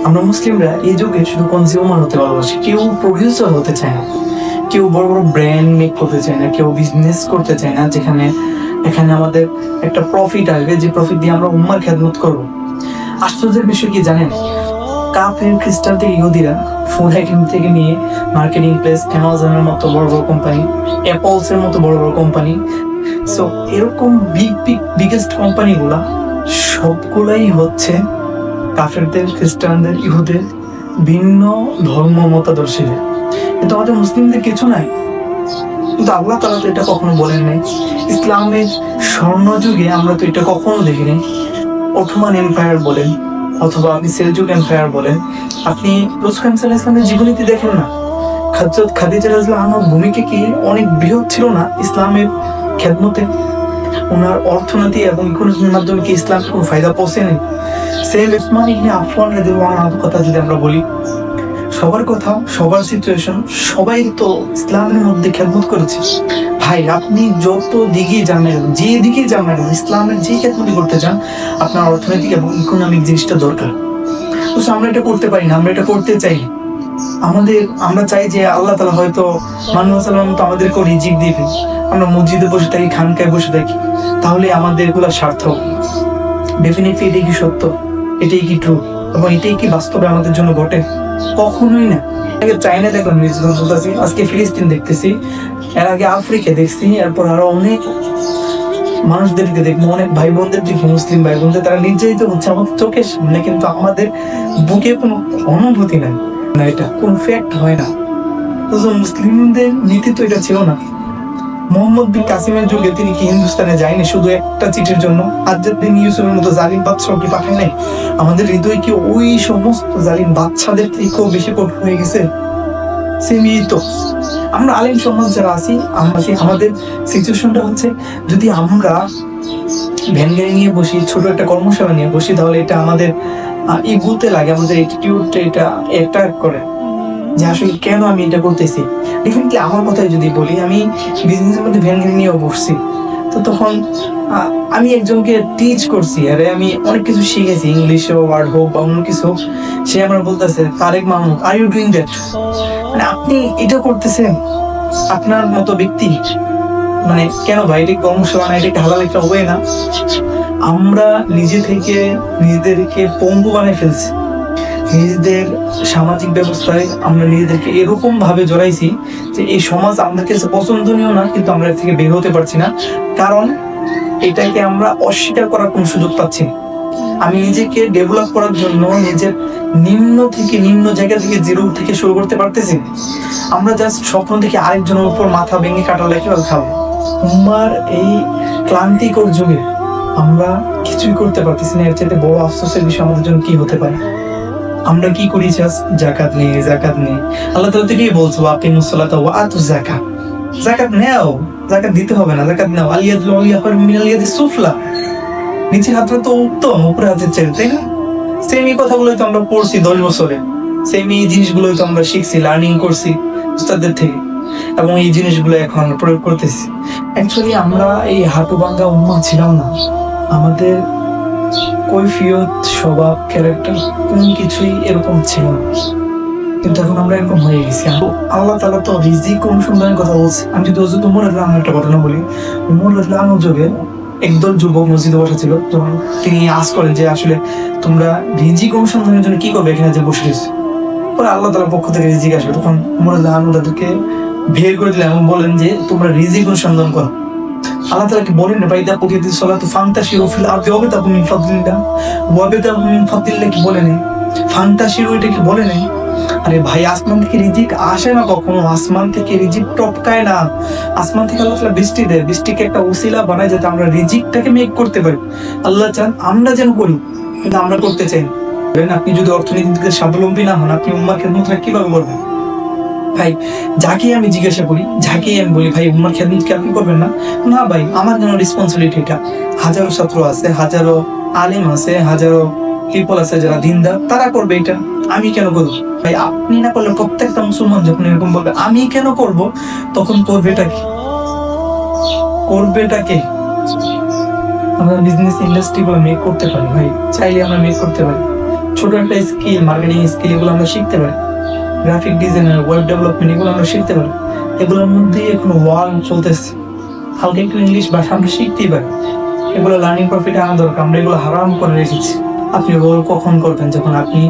আমরা মুসলিমরা এই যুগে শুধু কনজিউমার হতে ভালোবাসি, কেউ প্রডিউসার হতে চায় না, কেউ বড় বড় ব্র্যান্ড মেক করতে চায় না, কেউ বিজনেস করতে চায় না যেখানে এখানে আমাদের একটা প্রফিট আসবে, যে প্রফিট দিয়ে আমরা উম্মার খেদমত করবো। আশ্চর্যের বিষয় কি জানেন, কাফের খ্রিস্টান থেকে ইহুদিরা ফুড আইটেম থেকে নিয়ে মার্কেটিং প্লেস, অ্যামাজনের মতো বড় বড় কোম্পানি, অ্যাপলস এর মতো বড় বড় কোম্পানি, সো এরকম বিগেস্ট কোম্পানিগুলা সবগুলাই হচ্ছে কাফেরদের, খ্রিস্টানদের, ইহুদের, ভিন্ন ধর্ম মতাদর্শীদের। কিন্তু আমাদের মুসলিমদের কিছু নাই। কিন্তু আল্লাহ তাআলা তো এটা কখনো বলেন নাই। ইসলামের স্বর্ণযুগে আমরা তো এটা কখনো দেখিনি। অটোমান এম্পায়ার বলেন অথবা আপনি সেলজুক এম্পায়ার বলেন, আপনি রাসূল সাল্লাল্লাহু আলাইহি ওয়াসাল্লামের জীবনীতে দেখেন না, হযরত খাদিজা রাদিয়াল্লাহু আনহার ভূমিকা কি অনেক বৃহৎ ছিল না ইসলামের খেদমতে? ওনার অর্থনীতি এবং ইকোনমির মাধ্যমে কি ইসলাম কোনো ফায়দা পৌঁছেনি? সেম উসমান ইবনে আফফান রাদিয়াল্লাহু আনহুর কথা যদি আমরা বলি, সবার কথা, সবার সিচুয়েশন, সবাই তো ইসলামের মধ্যে খেদমত করেছে। ভাই আপনি যত দিকে জানেন, যে দিকে জানেন, ইসলামের যে খেদমত করতে চান, আপনার অর্থনৈতিক এবং ইকোনমিক জিনিসটা দরকার। তো আমরা এটা করতে পারি না, আমরা এটা করতে চাই। আমরা চাই যে আল্লাহ তাআলা হয়তো মুহাম্মদ সাল্লাল্লাহু আলাইহি ওয়াসাল্লাম তো আমাদেরকে রিজিক দিবে, আমরা মসজিদে বসে থাকি, খানকায় বসে থাকি, তাহলে আমাদের এগুলো সার্থক। ডেফিনেটলি এটাই কি সত্য? এটাই কি ট্রু? এবং এটাই কি বাস্তবে আমাদের জন্য ঘটে? কখনোই না। আগে চায়না দেখলাম নিউজিল্যান্ড চলতেছি, আজকে ফিলিস্তিন দেখতেছি, এর আগে আফ্রিকা দেখছি, এরপর আরো অনেক মানুষদেরকে দেখবো, অনেক ভাই বোনদের দেখবো, মুসলিম ভাই বোনদের, তারা নির্যাতিত হচ্ছে আমাদের চোখের সামনে, কিন্তু আমাদের বুকে কোনো অনুভূতি নাই। না, এটা কোন ফ্যাক্ট হয় না। তো মুসলিমদের নীতি তো এটা ছিল না। মোহাম্মদ বিন কাসিমের যুগে তিনি কি হিন্দুস্তানে যায়নি শুধু একটা চিঠির জন্য? হাজ্জাজ বিন ইউসুফের মতো জালিম বাদশাহ কি পাঠায় নাই? আমাদের হৃদয় কি ওই সমস্ত জালিম বাদশাদের থেকেও বেশি কঠোর হয়ে গেছে? সেমই তো আমরা আলেম সমাজ যারা আছি, আমাদের সিচুয়েশনটা হচ্ছে, যদি আমরা ভ্যান গাড়ি নিয়ে বসি, ছোট একটা কর্মশালা নিয়ে বসি, তাহলে এটা আমাদের ইগোতে লাগে, আমাদের অ্যাটিটিউডটা এটা অ্যাট্রাক্ট করে যে আসলে কেন আমি এটা করতেছি। ডেফিনেটলি আমার কথাই যদি বলি, আমি বিজনেসের মধ্যে ভ্যান গাড়ি নিয়েও বসছি, তো তখন আমি একজনকে টিচ করছি, আরে আমি অনেক কিছু শিখেছি, ইংলিশে ওয়ার্ড হোক বা অন্য কিছু হোক, সে আমার বলতেছে, Tarique Mahmud, are you doing that? মানে আপনি এটা করতেছেন, আপনার মতো ব্যক্তি, মানে কেন ভাই? এটা কর্মশালা না, এটা হালাল একটা হবে না? আমরা নিজে থেকে নিজেদেরকে পঙ্গু বানিয়ে ফেলছি, নিজেদের সামাজিক ব্যবস্থায় আমরা নিজেদেরকে এরকম ভাবে জড়াইছি যে এই সমাজ আমাদের কাছে পছন্দনীয় না, কিন্তু আমরা এর থেকে বের হতে পারছি না, কারণ এটাকে আমরা অস্বীকার করার কোনো সুযোগ পাচ্ছি না। আমি নিজেকে ডেভেলপ করার জন্য নিজের নিম্ন জায়গা থেকে, জিরো থেকে শুরু করতে পারতেছি। আমরা জাস্ট স্বপ্ন থেকে আরেকজনের উপর মাথা ভেঙে কাটালে কিভাবে খাবো? উম্মার এই ক্লান্তিকর যুগে আমরা কিছুই করতে পারতেছি না। এর চাইতে বড় আফসোসের বিষয় আমাদের জন্য কি হতে পারে? আমরা কি করি? জাকাত নেই, জাকাত নেই। আল্লাহ তাআলা থেকেই বলছো, আকিমুস সালাতা ওয়া আতুজ যাকাত, জাকাত নাও, জাকাত দিতে হবে না, জাকাত নাও। আলিয়াদুল উলিয়া খায়রুম মিনাল ইয়াদিস সুফলা, নিচের হাতটা তো উত্তম উপরে হাতের চেয়ে, তাই না? সেমই কথাগুলোই তো আমরা পড়ছি 10 বছরে, সেমই জিনিসগুলোই তো আমরা শিখছি, লার্নিং করছি উস্তাদদের থেকে, এবং এই জিনিসগুলো এখন প্রয়োগ করতেছি। অ্যাকচুয়ালি আমরা এই হাঁটু ভাঙ্গা উম্মাহ ছিলাম না। আমাদের কৈফিয়ত, স্বভাব, ক্যারেক্টার কোন কিছুই এরকম ছিল না, কিন্তু এখন আমরা এরকম হয়ে গেছি। আল্লাহ তাআলা তো রিজিক অনুসন্ধানের কথা বলছে। আমি যদি হযরত ওমর রাদিয়াল্লাহু আনহুর একটা ঘটনা বলি, ওমর রাদিয়াল্লাহু আনহু যুগে একদল যুবক মসজিদে বসা ছিল, তখন তিনি আজ করেন যে আসলে তোমরা রিজিক অনুসন্ধানের জন্য কি করবে এখানে যে বসে রয়েছে? পরে আল্লাহ তাআলার পক্ষ থেকে রিজিক আসবে। তখন ওমর রাদিয়াল্লাহু আনহু তাদেরকে বের করে দিলেন এবং বলেন যে তোমরা রিজিক অনুসন্ধান করো। আল্লাহ তাআলা কি বলেন না, বাইদা কুতিয়াতিস সালাতু ফান্তাশিরু ফিল আরদি ওয়াবতাগু মিন ফাদলিল্লাহ, ওয়াবতাগু মিন ফাদলিল্লাহ কি বলে নেই? ফান্তাশিরু এটা কি বলে নেই? আরে ভাই, আসমান থেকে রিজিক আসে না কখনো, আসমান থেকে রিজিক টপকায় না। আসমান থেকে আল্লাহ তাআলা বৃষ্টি দেয়, বৃষ্টিকে একটা উসিলা বানায় যাতে আমরা রিজিকটাকে মেক করতে পারি। আল্লাহ চান আমরা যেন করি, কিন্তু আমরা করতে চাই না। আপনি যদি অর্থনীতিতে স্বাবলম্বী না হন, আপনি উম্মার খেদমতটা কিভাবে করবেন? ভাই, যাকে আমি জিজ্ঞাসা করি, যাকে আমি বলি ভাই উম্মার খেদমত কি আপনি করবেন না? না ভাই, আমার জন্য রেসপন্সিবিলিটি এটা। হাজারো ছাত্র আছে, হাজারো আলেম আছে, হাজারো পিপল আছে যারা দিনদার, তারা করবে এটা, আমি কেন করবো? ভাই আপনি না করলে প্রত্যেকটা মুসলমান যখন এরকম বলবে আমি কেন করব, তখন করবেটা কি? আমরা বিজনেস ইন্ডাস্ট্রি গুলো মেক করতে পারি ভাই, চাইলে আমরা মেক করতে পারি, ছোট একটা স্কিল, মার্কেটিং স্কিল, এগুলো আমরা শিখতে পারি। গ্রাফিক ডিজাইনার, ওয়েব ডেভেলপমেন্ট, এগুলো আমরা শিখতে পারি। এগুলোর মধ্যে এখন ওয়ার্ল্ড চলতেছে, হালকা একটু ইংলিশ ভাষা আমরা শিখতেই পারি। এগুলো লার্নিং প্রফিট আনা দরকার, আমরা এগুলো হারাম করে রেখেছি। আপনি রোল কখন করবেন? যখন আপনি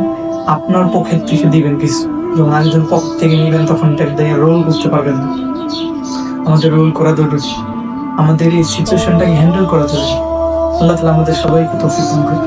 আপনার পক্ষের থেকে দিবেন কিছু, যখন আরেকজন পক্ষ থেকে নিবেন তখন রোল বুঝতে পারবেন না। আমাদের রোল করা জরুরি, আমাদের এই সিচুয়েশনটাকে হ্যান্ডেল করা জরুরি। আল্লাহ তাআলা আমাদের সবাইকে তৌফিক দান করুন।